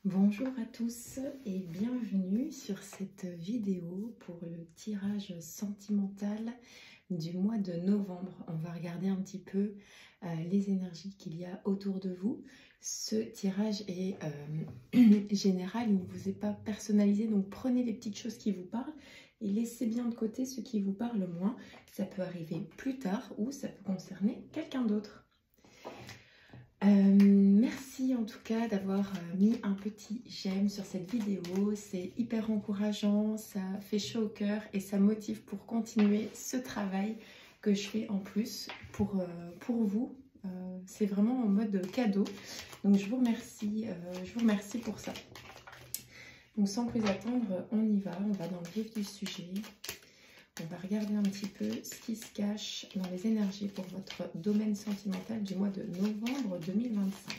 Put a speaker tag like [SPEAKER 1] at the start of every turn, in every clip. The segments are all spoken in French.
[SPEAKER 1] Bonjour à tous et bienvenue sur cette vidéo pour le tirage sentimental du mois de novembre. On va regarder un petit peu les énergies qu'il y a autour de vous. Ce tirage est général, il ne vous est pas personnalisé, donc prenez les petites choses qui vous parlent et laissez bien de côté ce qui vous parle moins. Ça peut arriver plus tard ou ça peut concerner quelqu'un d'autre. Merci en tout cas d'avoir mis un petit j'aime sur cette vidéo, c'est hyper encourageant, ça fait chaud au cœur et ça motive pour continuer ce travail que je fais en plus pour vous. C'est vraiment en mode cadeau, donc je vous remercie pour ça. Donc sans plus attendre, on y va, on va dans le vif du sujet. On va regarder un petit peu ce qui se cache dans les énergies pour votre domaine sentimental du mois de novembre 2025.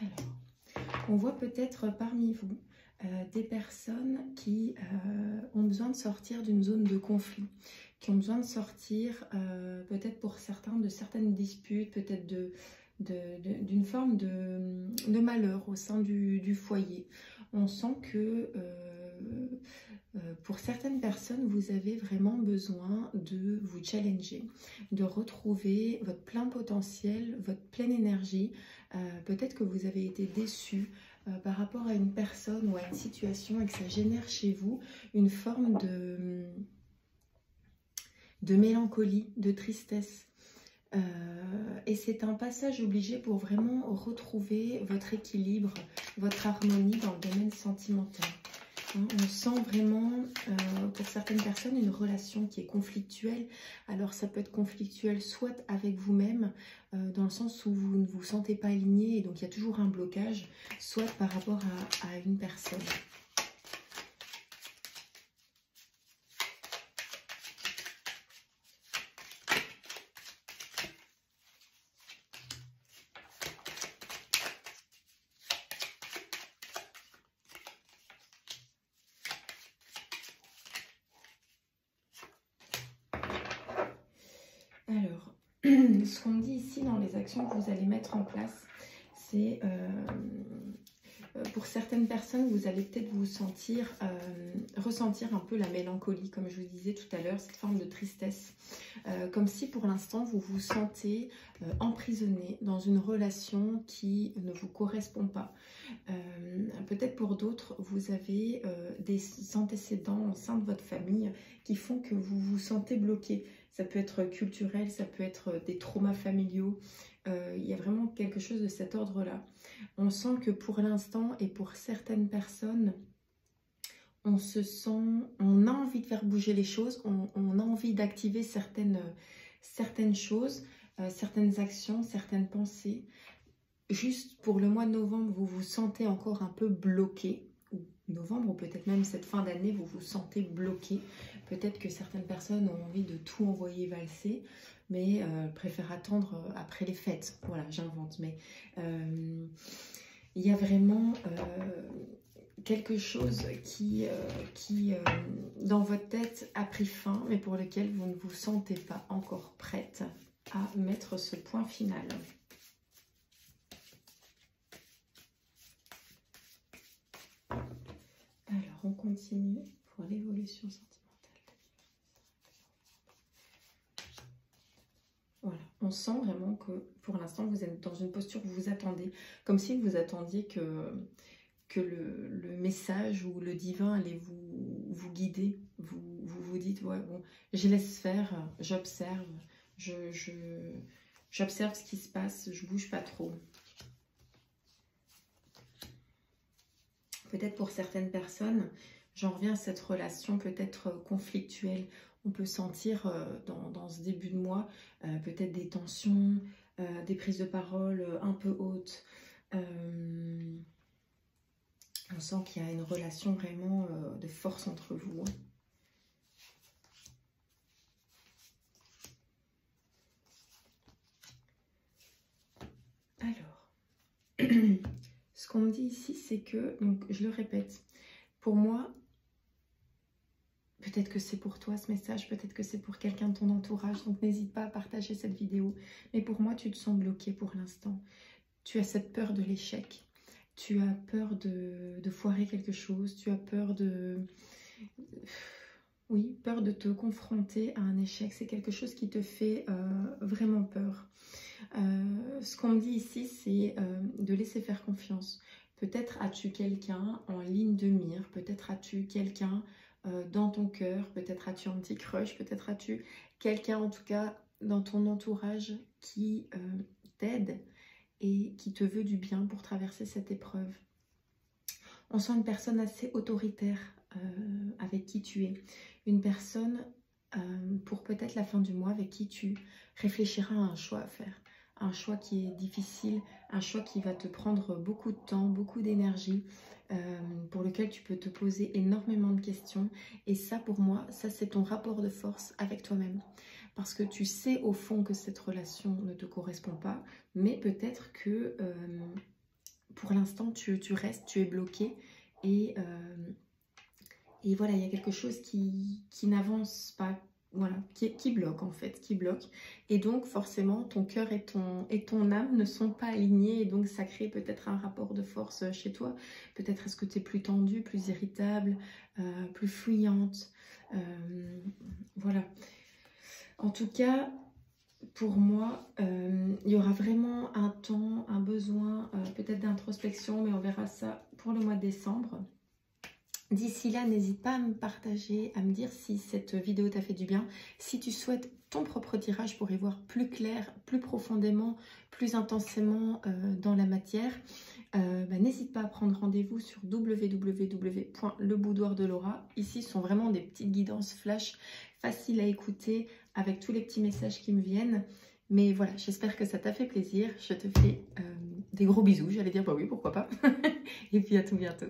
[SPEAKER 1] Alors, on voit peut-être parmi vous des personnes qui ont besoin de sortir d'une zone de conflit, qui ont besoin de sortir peut-être pour certains de certaines disputes, peut-être d'une forme de malheur au sein du foyer. On sent que pour certaines personnes, vous avez vraiment besoin de vous challenger, de retrouver votre plein potentiel, votre pleine énergie. Peut-être que vous avez été déçu par rapport à une personne ou à une situation et que ça génère chez vous une forme de mélancolie, de tristesse. Et c'est un passage obligé pour vraiment retrouver votre équilibre, votre harmonie dans le domaine sentimental. On sent vraiment, pour certaines personnes, une relation qui est conflictuelle. Alors ça peut être conflictuel soit avec vous-même, dans le sens où vous ne vous sentez pas aligné et donc il y a toujours un blocage, soit par rapport à une personne. Alors, ce qu'on me dit ici dans les actions que vous allez mettre en place, c'est pour certaines personnes, vous allez peut-être vous ressentir un peu la mélancolie, comme je vous disais tout à l'heure, cette forme de tristesse. Comme si pour l'instant, vous vous sentez emprisonné dans une relation qui ne vous correspond pas. Peut-être pour d'autres, vous avez des antécédents au sein de votre famille qui font que vous vous sentez bloqué. Ça peut être culturel, ça peut être des traumas familiaux. Il y a vraiment quelque chose de cet ordre-là. On sent que pour l'instant et pour certaines personnes, on a envie de faire bouger les choses, on a envie d'activer certaines choses, certaines actions, certaines pensées. Juste pour le mois de novembre, vous vous sentez encore un peu bloqué. Ou novembre, ou peut-être même cette fin d'année, vous vous sentez bloqué. Peut-être que certaines personnes ont envie de tout envoyer valser, mais préfèrent attendre après les fêtes. Voilà, j'invente. Mais il y a vraiment quelque chose qui dans votre tête, a pris fin, mais pour lequel vous ne vous sentez pas encore prête à mettre ce point final. Alors, on continue pour l'évolution sentimentale. Voilà, on sent vraiment que pour l'instant, vous êtes dans une posture où vous attendez, comme si vous attendiez que le message ou le divin allait vous guider. Vous dites, ouais, bon, je laisse faire, j'observe, j'observe ce qui se passe, je bouge pas trop. Peut-être pour certaines personnes, j'en reviens à cette relation peut-être conflictuelle. On peut sentir dans ce début de mois peut-être des tensions, des prises de parole un peu hautes. On sent qu'il y a une relation vraiment de force entre vous. Alors, ce qu'on me dit ici, c'est que, donc je le répète, pour moi, peut-être que c'est pour toi ce message, peut-être que c'est pour quelqu'un de ton entourage, donc n'hésite pas à partager cette vidéo. Mais pour moi, tu te sens bloqué pour l'instant. Tu as cette peur de l'échec. Tu as peur de foirer quelque chose. Tu as peur de... Oui, peur de te confronter à un échec. C'est quelque chose qui te fait vraiment peur. Ce qu'on me dit ici, c'est de laisser faire confiance. Peut-être as-tu quelqu'un en ligne de mire. Peut-être as-tu quelqu'un dans ton cœur. Peut-être as-tu un petit crush. Peut-être as-tu quelqu'un, en tout cas, dans ton entourage qui t'aide et qui te veut du bien pour traverser cette épreuve. On sent une personne assez autoritaire avec qui tu es. Une personne pour peut-être la fin du mois avec qui tu réfléchiras à un choix à faire. Un choix qui est difficile, un choix qui va te prendre beaucoup de temps, beaucoup d'énergie, pour lequel tu peux te poser énormément de questions. Et ça, pour moi, ça c'est ton rapport de force avec toi-même. Parce que tu sais au fond que cette relation ne te correspond pas, mais peut-être que pour l'instant tu restes, tu es bloqué et voilà, il y a quelque chose qui n'avance pas, voilà, qui bloque en fait, qui bloque. Et donc forcément ton cœur et ton âme ne sont pas alignés et donc ça crée peut-être un rapport de force chez toi. Peut-être est-ce que tu es plus tendue, plus irritable, plus fuyante, voilà. En tout cas, pour moi, il y aura vraiment un temps, un besoin peut-être d'introspection, mais on verra ça pour le mois de décembre. D'ici là, n'hésite pas à me partager, à me dire si cette vidéo t'a fait du bien. Si tu souhaites ton propre tirage pour y voir plus clair, plus profondément, plus intensément dans la matière, n'hésite pas à prendre rendez-vous sur www.leboudoir de Laura. Ici, ce sont vraiment des petites guidances flash, faciles à écouter, avec tous les petits messages qui me viennent. Mais voilà, j'espère que ça t'a fait plaisir. Je te fais des gros bisous. J'allais dire, bah oui, pourquoi pas. Et puis à tout bientôt.